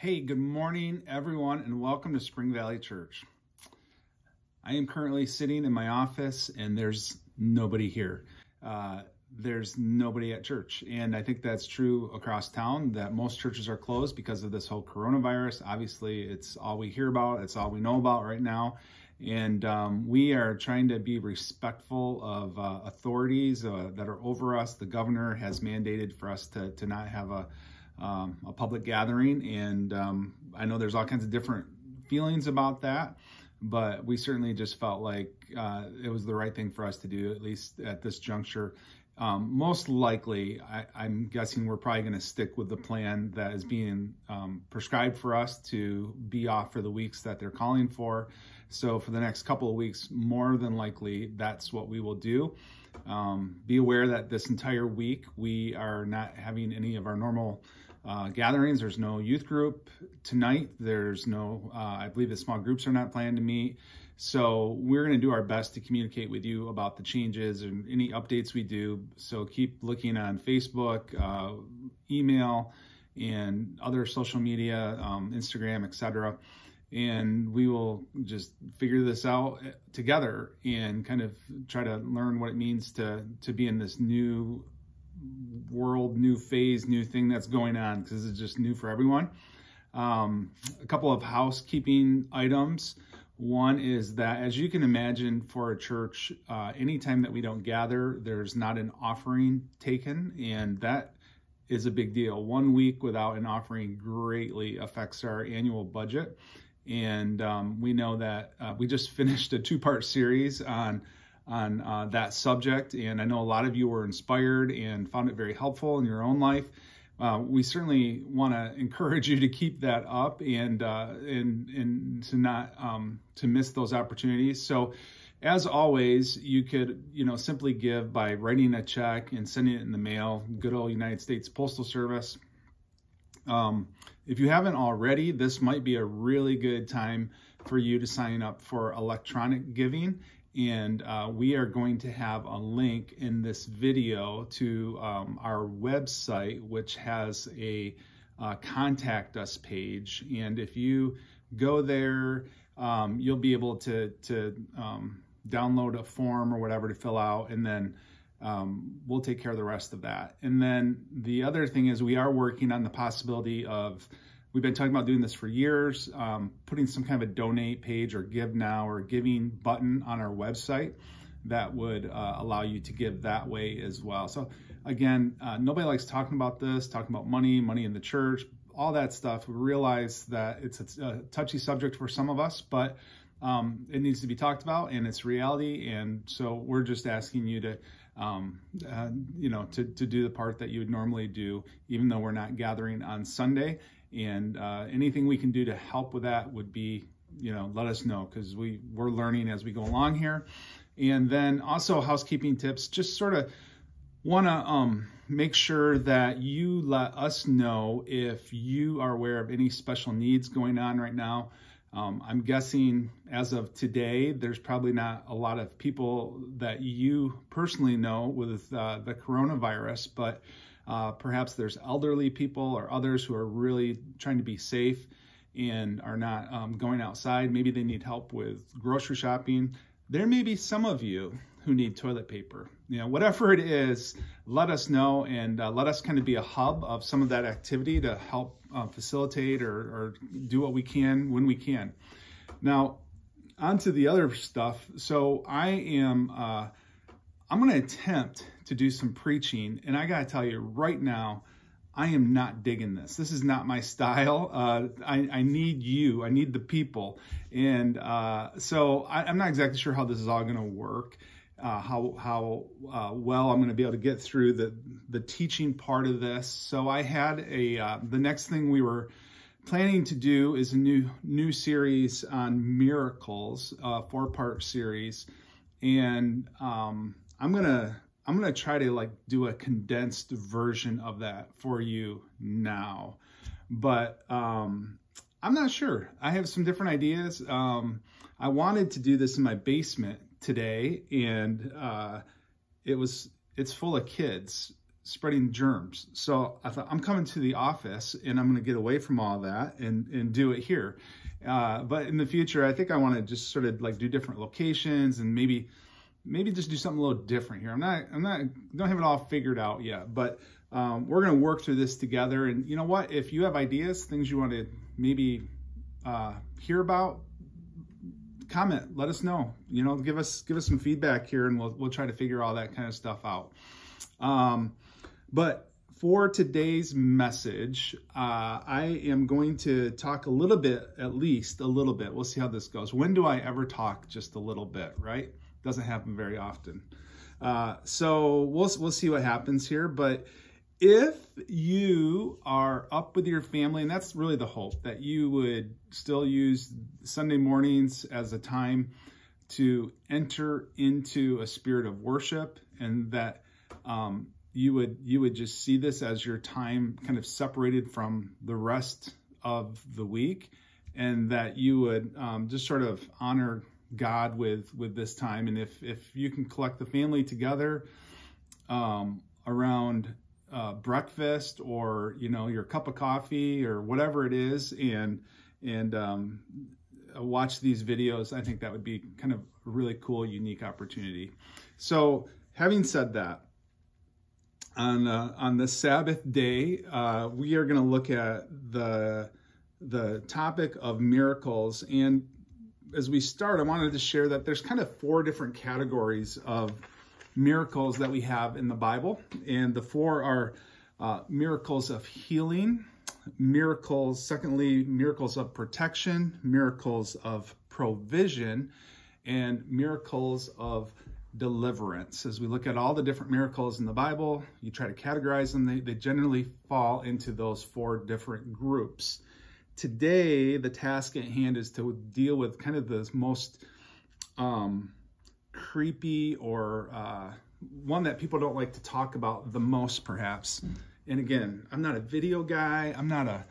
Hey, good morning, everyone, and welcome to Spring Valley Church. I am currently sitting in my office, and there's nobody here. There's nobody at church, and I think that's true across town, that most churches are closed because of this whole coronavirus. Obviously, it's all we hear about. It's all we know about right now, and we are trying to be respectful of authorities that are over us. The governor has mandated for us to not have a public gathering, and I know there's all kinds of different feelings about that, but we certainly just felt like it was the right thing for us to do, at least at this juncture. Most likely, I'm guessing we're probably going to stick with the plan that is being prescribed for us to be off for the weeks that they're calling for. So for the next couple of weeks, more than likely, that's what we will do. Be aware that this entire week, we are not having any of our normal gatherings. There's no youth group tonight. There's no, I believe the small groups are not planned to meet. So we're going to do our best to communicate with you about the changes and any updates we do. So keep looking on Facebook, email, and other social media, Instagram, etc. And we will just figure this out together and kind of try to learn what it means to be in this new world, new phase, new thing that's going on, because it's just new for everyone. A couple of housekeeping items. One is that, as you can imagine, for a church, anytime that we don't gather, there's not an offering taken, and that is a big deal. 1 week without an offering greatly affects our annual budget. And we know that we just finished a 2-part series on that subject, and I know a lot of you were inspired and found it very helpful in your own life. We certainly want to encourage you to keep that up and to not to miss those opportunities. So, as always, you could simply give by writing a check and sending it in the mail. Good old United States Postal Service. If you haven't already, this might be a really good time for you to sign up for electronic giving. And we are going to have a link in this video to our website, which has a contact us page. And if you go there, you'll be able to download a form or whatever to fill out, and then we'll take care of the rest of that. And then the other thing is, we are working on the possibility of, we've been talking about doing this for years, putting some kind of a donate page or give now or giving button on our website that would allow you to give that way as well. So again, nobody likes talking about this, talking about money in the church, all that stuff. We realize that it's a touchy subject for some of us, but it needs to be talked about, and it's reality. And so we're just asking you to to do the part that you would normally do, even though we're not gathering on Sunday. And anything we can do to help with that would be, let us know, because we're learning as we go along here. And then also housekeeping tips, just sort of want to make sure that you let us know if you are aware of any special needs going on right now. I'm guessing as of today, there's probably not a lot of people that you personally know with the coronavirus, but perhaps there's elderly people or others who are really trying to be safe and are not going outside. Maybe they need help with grocery shopping. There may be some of you who need toilet paper. Whatever it is, let us know, and let us kind of be a hub of some of that activity to help facilitate or do what we can when we can. Now, on to the other stuff. So I'm going to attempt to do some preaching, and I got to tell you right now, I am not digging this. This is not my style. I need you. I need the people. And so I'm not exactly sure how this is all going to work, how well I'm going to be able to get through the teaching part of this. So I had the next thing we were planning to do is a new series on miracles, 4-part series. And I'm gonna try to do a condensed version of that for you now, but I'm not sure. I have some different ideas. I wanted to do this in my basement today, and it's full of kids. spreading germs. So I thought, I'm coming to the office and I'm going to get away from all that and do it here. But in the future, I think I want to just sort of like do different locations and maybe just do something a little different here. Don't have it all figured out yet, but we're going to work through this together. And you know what? If you have ideas, things you want to maybe hear about, comment, let us know. You know, give us some feedback here, and we'll try to figure all that kind of stuff out. But for today's message, I am going to talk a little bit, at least a little bit. We'll see how this goes. When do I ever talk just a little bit, right? Doesn't happen very often. So we'll see what happens here. But if you are up with your family, and that's really the hope, that you would still use Sunday mornings as a time to enter into a spirit of worship, and that you would just see this as your time kind of separated from the rest of the week, and that you would just sort of honor God with this time. And if you can collect the family together around breakfast, or your cup of coffee or whatever it is, and watch these videos, I think that would be kind of a really cool, unique opportunity. So having said that, on the Sabbath day, we are going to look at the topic of miracles. And as we start, I wanted to share that there's kind of 4 different categories of miracles that we have in the Bible. And the 4 are miracles of healing, miracles of protection, miracles of provision, and miracles of deliverance. As we look at all the different miracles in the Bible, you try to categorize them, they generally fall into those 4 different groups. Today, the task at hand is to deal with kind of the most creepy, or one that people don't like to talk about the most, perhaps. And again, I'm not a video guy. I'm not a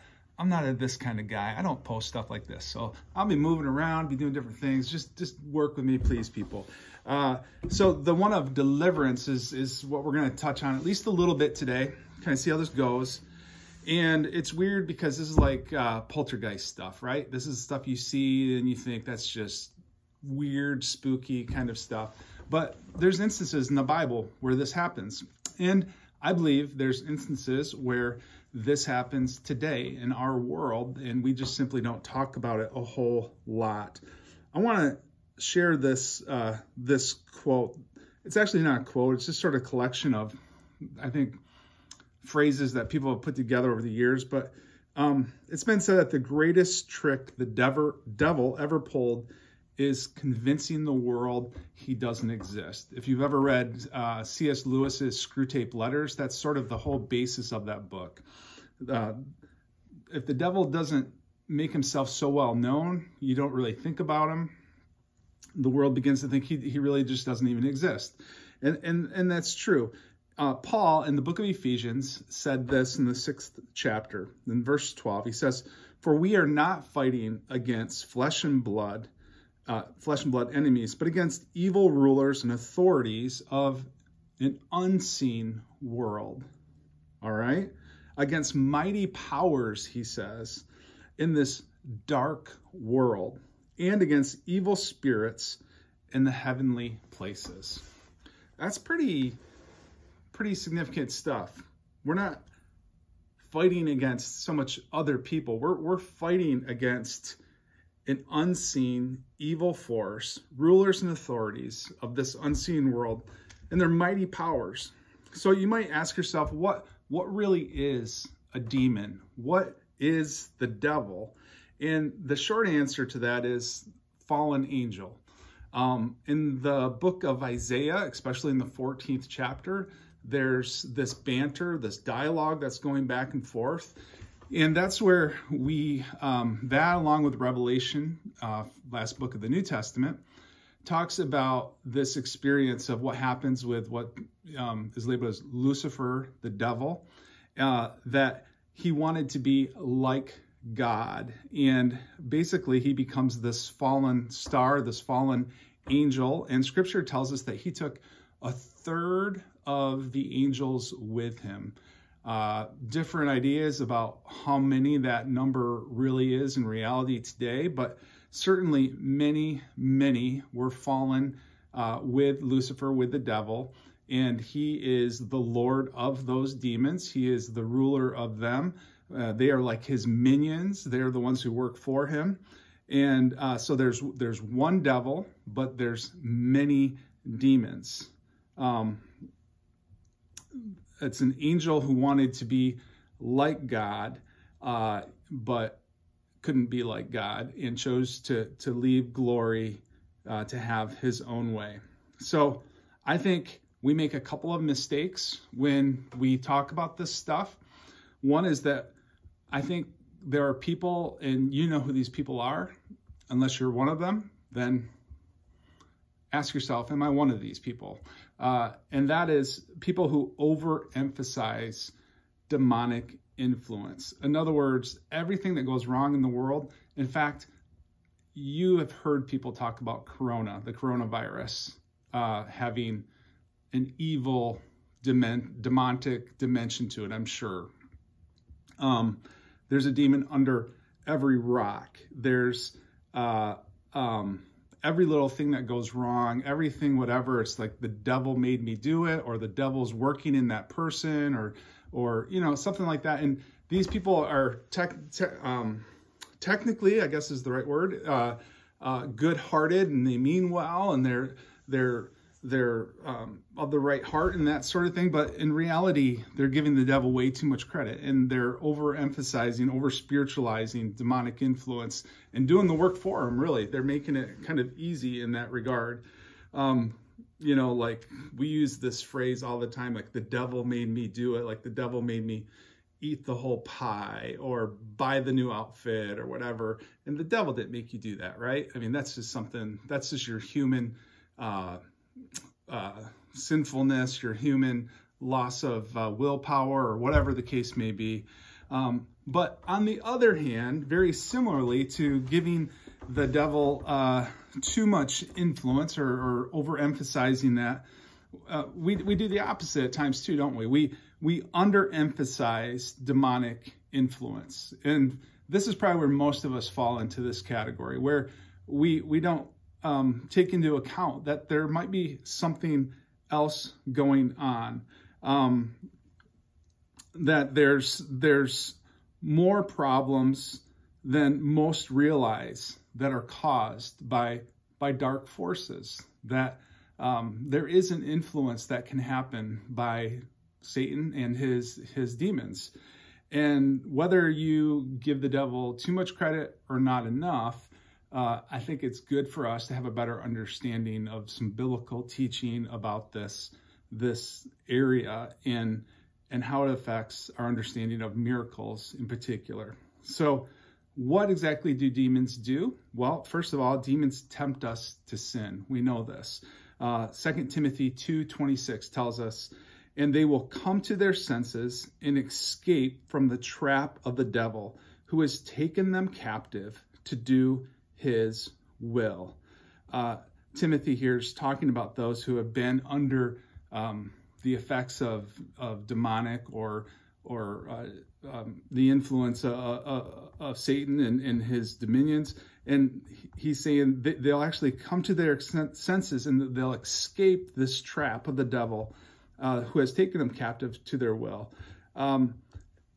this kind of guy. I don't post stuff like this. So I'll be moving around, be doing different things. Just work with me, please, people. So the one of deliverance is what we're going to touch on at least a little bit today. Kind of see how this goes. And it's weird because this is like poltergeist stuff, right? This is stuff you see and you think that's just weird, spooky kind of stuff. But there's instances in the Bible where this happens. And I believe there's instances where this happens today in our world, and we just simply don't talk about it a whole lot. I want to share this this quote. It's actually not a quote. It's just sort of a collection of, I think, phrases that people have put together over the years. But it's been said that the greatest trick the devil ever pulled is convincing the world he doesn't exist. If you've ever read C.S. Lewis's Screwtape Letters, that's sort of the whole basis of that book. If the devil doesn't make himself so well known, you don't really think about him, the world begins to think he really just doesn't even exist. And that's true. Paul, in the book of Ephesians, said this in the 6th chapter, in verse 12. He says, "For we are not fighting against flesh and blood enemies, but against evil rulers and authorities of an unseen world." All right? Against mighty powers, he says, in this dark world, and against evil spirits in the heavenly places. That's pretty significant stuff. We're not fighting against so much other people. We're fighting against an unseen evil force, rulers and authorities of this unseen world, and their mighty powers. So you might ask yourself, what really is a demon? What is the devil? And the short answer to that is fallen angel. In the book of Isaiah, especially in the 14th chapter, there's this banter, this dialogue that's going back and forth. And that's where that along with Revelation, last book of the New Testament, talks about this experience of what happens with what is labeled as Lucifer, the devil, that he wanted to be like God. And basically he becomes this fallen star, this fallen angel. And scripture tells us that he took a third of the angels with him. Different ideas about how many that number really is in reality today, but certainly many were fallen with Lucifer, with the devil, and he is the Lord of those demons. He is the ruler of them. They are like his minions. They're the ones who work for him. And so there's one devil, but there's many demons. It's an angel who wanted to be like God, but couldn't be like God, and chose to leave glory to have his own way. So I think we make a couple of mistakes when we talk about this stuff. One is that I think there are people, and you know who these people are. Unless you're one of them, then ask yourself, am I one of these people? And that is people who overemphasize demonic influence. In other words, everything that goes wrong in the world. In fact, you have heard people talk about the coronavirus, having an evil, demonic dimension to it, I'm sure. There's a demon under every rock. There's every little thing that goes wrong, everything, whatever. It's like the devil made me do it, or the devil's working in that person, or something like that. And these people are technically, I guess is the right word, good-hearted, and they mean well, and they're of the right heart and that sort of thing. But in reality, they're giving the devil way too much credit, and they're overemphasizing, over-spiritualizing demonic influence and doing the work for him, really. They're making it kind of easy in that regard. Like we use this phrase all the time, like the devil made me do it, like the devil made me eat the whole pie or buy the new outfit or whatever. And the devil didn't make you do that, right? I mean, that's just your human sinfulness, your human loss of willpower, or whatever the case may be. But on the other hand, very similarly to giving the devil too much influence or overemphasizing that, we do the opposite at times too, don't we? We underemphasize demonic influence. And this is probably where most of us fall into this category, where we don't take into account that there might be something else going on, that there's more problems than most realize that are caused by dark forces, that there is an influence that can happen by Satan and his demons. And whether you give the devil too much credit or not enough, I think it's good for us to have a better understanding of some biblical teaching about this area and how it affects our understanding of miracles in particular. So what exactly do demons do? Well, first of all, demons tempt us to sin. We know this. 2 Timothy 2:26 tells us, and they will come to their senses and escape from the trap of the devil, who has taken them captive to do his will. Timothy here is talking about those who have been under the effects of demonic or the influence of Satan and his dominions. And he's saying they'll actually come to their senses and they'll escape this trap of the devil, who has taken them captive to their will.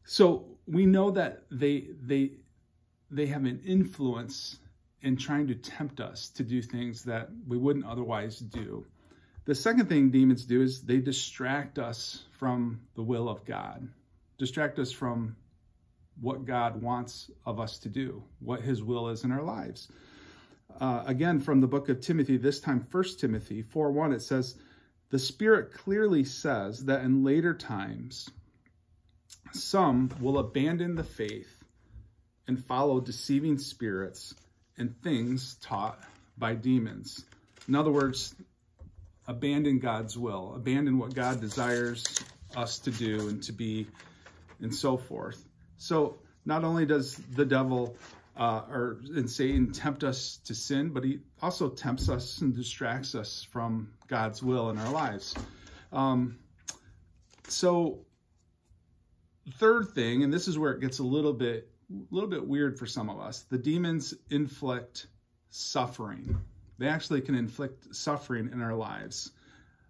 So we know that they have an influence in trying to tempt us to do things that we wouldn't otherwise do. The second thing demons do is they distract us from the will of God, distract us from what God wants of us to do, what his will is in our lives. Again, from the book of Timothy, this time 1 Timothy 4:1, it says, the Spirit clearly says that in later times, some will abandon the faith and follow deceiving spirits and things taught by demons. In other words, abandon God's will, abandon what God desires us to do and to be, and so forth. So not only does the devil and Satan tempt us to sin, but he also tempts us and distracts us from God's will in our lives. So third thing, and this is where it gets a little bit weird for some of us, the demons inflict suffering. They actually can inflict suffering in our lives.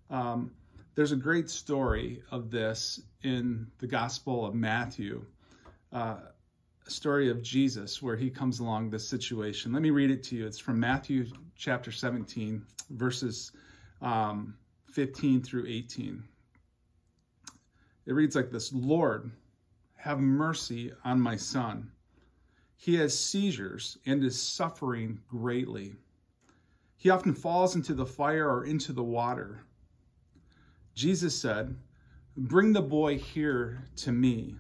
There's a great story of this in the Gospel of Matthew, a story of Jesus where he comes along this situation. Let me read it to you. It's from Matthew chapter 17, verses 15 through 18. It reads like this: Lord, have mercy on my son. He has seizures and is suffering greatly. He often falls into the fire or into the water. Jesus said, bring the boy here to me.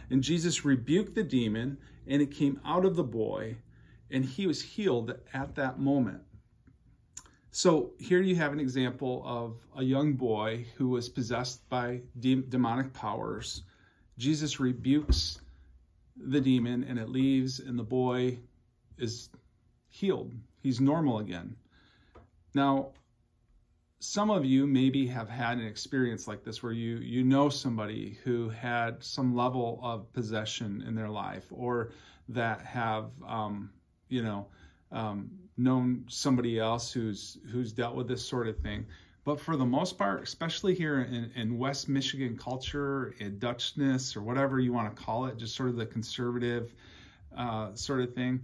And Jesus rebuked the demon, and it came out of the boy, and he was healed at that moment. So here you have an example of a young boy who was possessed by demonic powers. Jesus rebukes the demon, and it leaves, and the boy is healed. He's normal again. Now, some of you maybe have had an experience like this where you know somebody who had some level of possession in their life, or that have known somebody else who's dealt with this sort of thing. But for the most part, especially here in West Michigan culture, in Dutchness, or whatever you want to call it, just sort of the conservative sort of thing,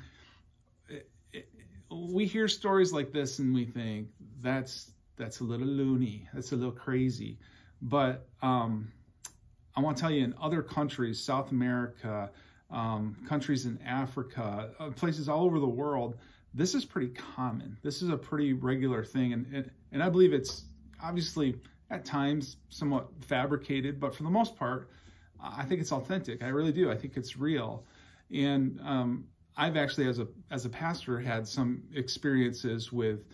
we hear stories like this and we think that's a little loony, that's a little crazy. But I want to tell you, in other countries, South America, countries in Africa, places all over the world, this is pretty common. This is a pretty regular thing. And I believe it's obviously at times somewhat fabricated, but for the most part, I think it's authentic. I really do. I think it's real. And I've actually, as a pastor, had some experiences with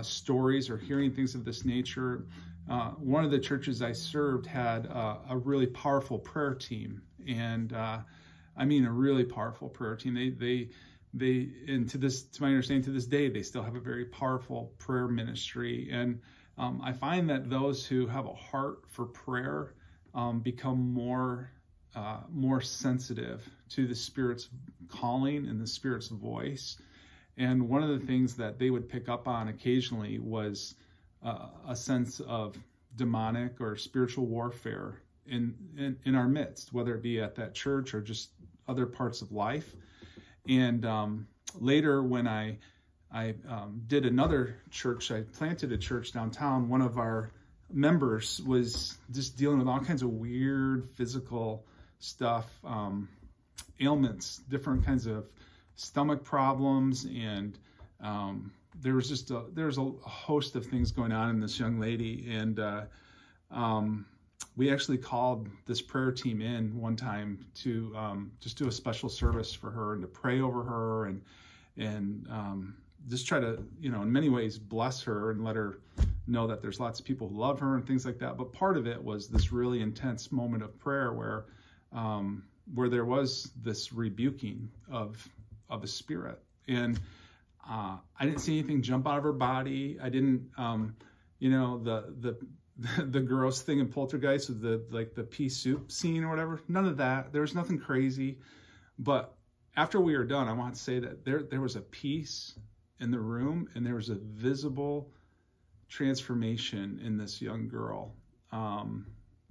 stories or hearing things of this nature. One of the churches I served had a really powerful prayer team, and I mean a really powerful prayer team. And to my understanding, to this day, they still have a very powerful prayer ministry. And I find that those who have a heart for prayer become more sensitive to the Spirit's calling and the Spirit's voice. And one of the things that they would pick up on occasionally was a sense of demonic or spiritual warfare in our midst, whether it be at that church or just other parts of life. And later, when I did another church, I planted a church downtown, one of our members was just dealing with all kinds of weird physical stuff, ailments, different kinds of stomach problems, and there was a host of things going on in this young lady. And we actually called this prayer team in one time to just do a special service for her and to pray over her and just try to, in many ways bless her and let her know that there's lots of people who love her and things like that. But part of it was this really intense moment of prayer where there was this rebuking of a spirit. And I didn't see anything jump out of her body. I didn't, the gross thing in Poltergeist with the pea soup scene or whatever. None of that. There was nothing crazy. But after we were done, I want to say that there was a peace in the room, and there was a visible transformation in this young girl,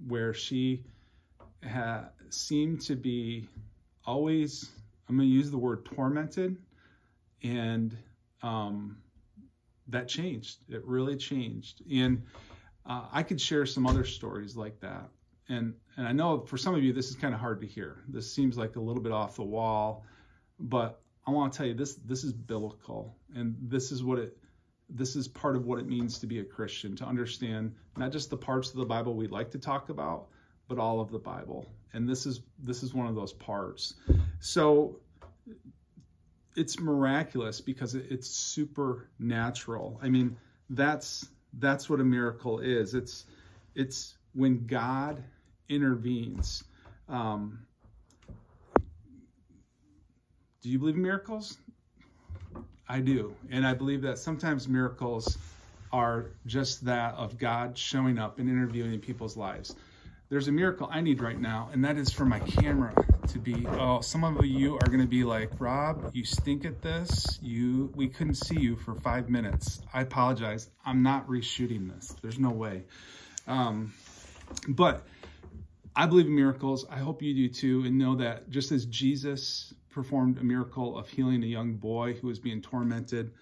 where she seemed to be always, I'm going to use the word tormented, and that changed. It really changed. And I could share some other stories like that. And I know for some of you, this is kind of hard to hear. This seems like a little bit off the wall, but I want to tell you this is biblical, and this is part of what it means to be a Christian, to understand not just the parts of the Bible we like to talk about, but all of the Bible. And this is one of those parts. So it's miraculous because it's supernatural. I mean, that's what a miracle is. It's when God intervenes. Do you believe in miracles? I do. And I believe that sometimes miracles are just that, of God showing up and intervening in people's lives. there's a miracle I need right now, and that is for my camera to be, oh, some of you are going to be like, Rob, you stink at this. We couldn't see you for 5 minutes. I apologize. I'm not reshooting this. There's no way. But I believe in miracles. I hope you do too, and know that just as Jesus performed a miracle of healing a young boy who was being tormented,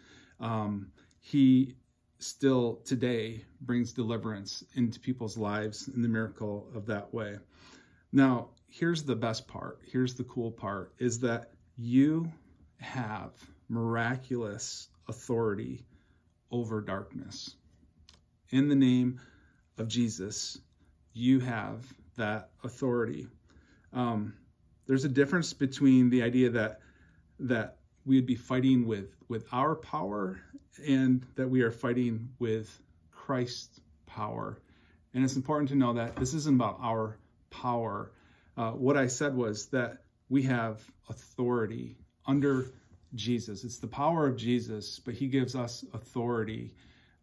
he still today brings deliverance into people's lives in the miracle of that way. Now, here's the best part. Here's the cool part, is that you have miraculous authority over darkness. In the name of Jesus, you have that authority. There's a difference between the idea that we would be fighting with our power and that we are fighting with Christ's power. And it's important to know that this isn't about our power. What I said was that we have authority under Jesus. It's the power of Jesus, but he gives us authority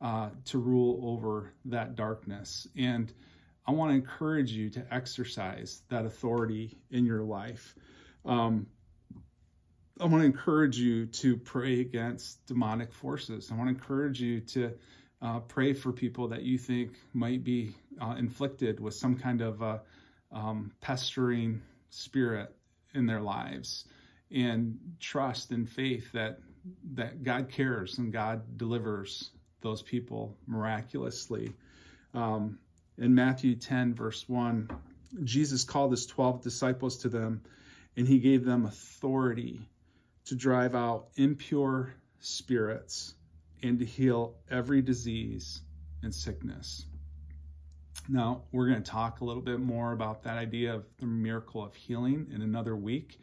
to rule over that darkness. And I want to encourage you to exercise that authority in your life. I want to encourage you to pray against demonic forces. I want to encourage you to pray for people that you think might be inflicted with some kind of pestering spirit in their lives, and trust and faith that God cares and God delivers those people miraculously. In Matthew 10, verse 1, Jesus called his 12 disciples to them, and he gave them authority to drive out impure spirits and to heal every disease and sickness. Now, we're going to talk a little bit more about that idea of the miracle of healing in another week.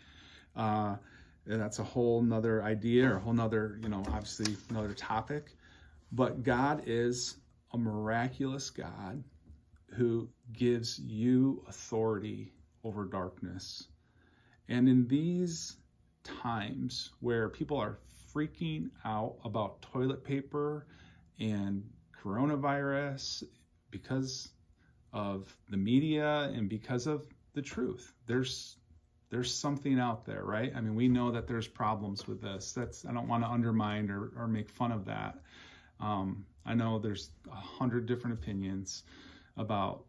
And that's a whole nother idea, or a whole nother, obviously another topic. But God is a miraculous God who gives you authority over darkness. And in these times where people are freaking out about toilet paper and coronavirus because of the media and because of the truth, there's something out there, right? I mean, we know that there's problems with this. I don't want to undermine or make fun of that. I know there's 100 different opinions about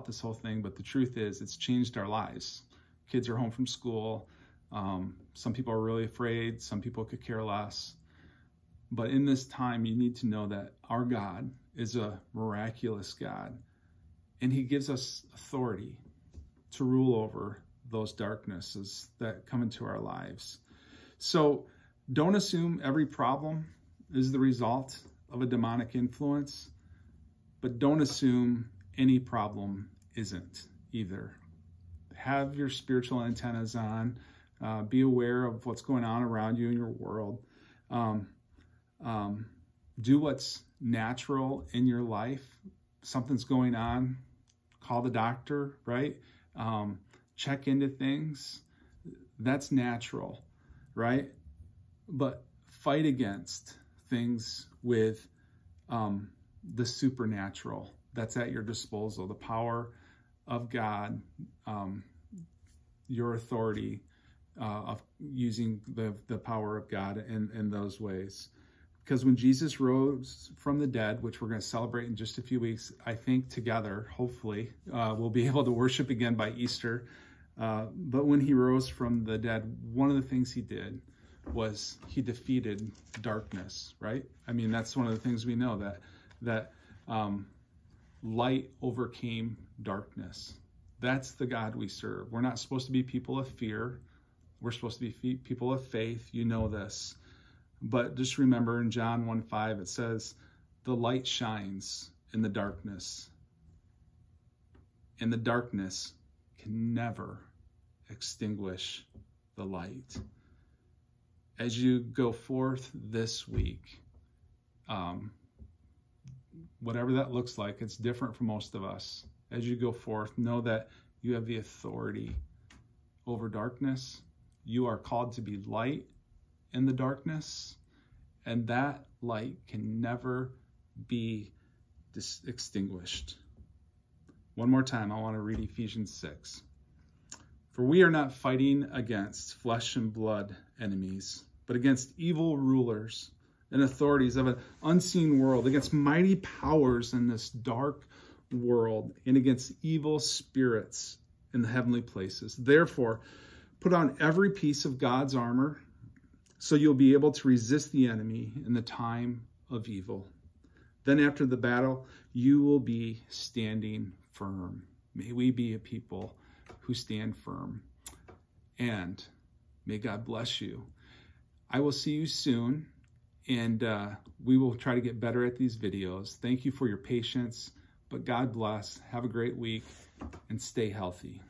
this whole thing, but the truth is it's changed our lives. Kids are home from school. Some people are really afraid. Some people could care less. But in this time, you need to know that our God is a miraculous God, and he gives us authority to rule over those darknesses that come into our lives. So don't assume every problem is the result of a demonic influence, but don't assume any problem isn't either. Have your spiritual antennas on. Be aware of what's going on around you in your world. Do what's natural in your life. Something's going on, call the doctor, right? Check into things. That's natural, right? But fight against things with the supernatural that's at your disposal, the power of God, your authority of using the power of God in those ways. Because when Jesus rose from the dead, which we're going to celebrate in just a few weeks, I think together, hopefully, we'll be able to worship again by Easter. But when he rose from the dead, one of the things he did was he defeated darkness, right? I mean, that's one of the things we know, that light overcame darkness. That's the God we serve. We're not supposed to be people of fear. We're supposed to be people of faith. You know this. But just remember in John 1:5, it says, the light shines in the darkness, and the darkness can never extinguish the light. As you go forth this week, whatever that looks like, it's different for most of us. As you go forth, know that you have the authority over darkness. You are called to be light in the darkness, and that light can never be extinguished. One more time, I want to read Ephesians 6. For we are not fighting against flesh and blood enemies, but against evil rulers and authorities of an unseen world, against mighty powers in this dark world, and against evil spirits in the heavenly places. Therefore, put on every piece of God's armor so you'll be able to resist the enemy in the time of evil. Then after the battle, you will be standing firm. May we be a people who stand firm. And may God bless you. I will see you soon, and we will try to get better at these videos. Thank you for your patience, but God bless. Have a great week, and stay healthy.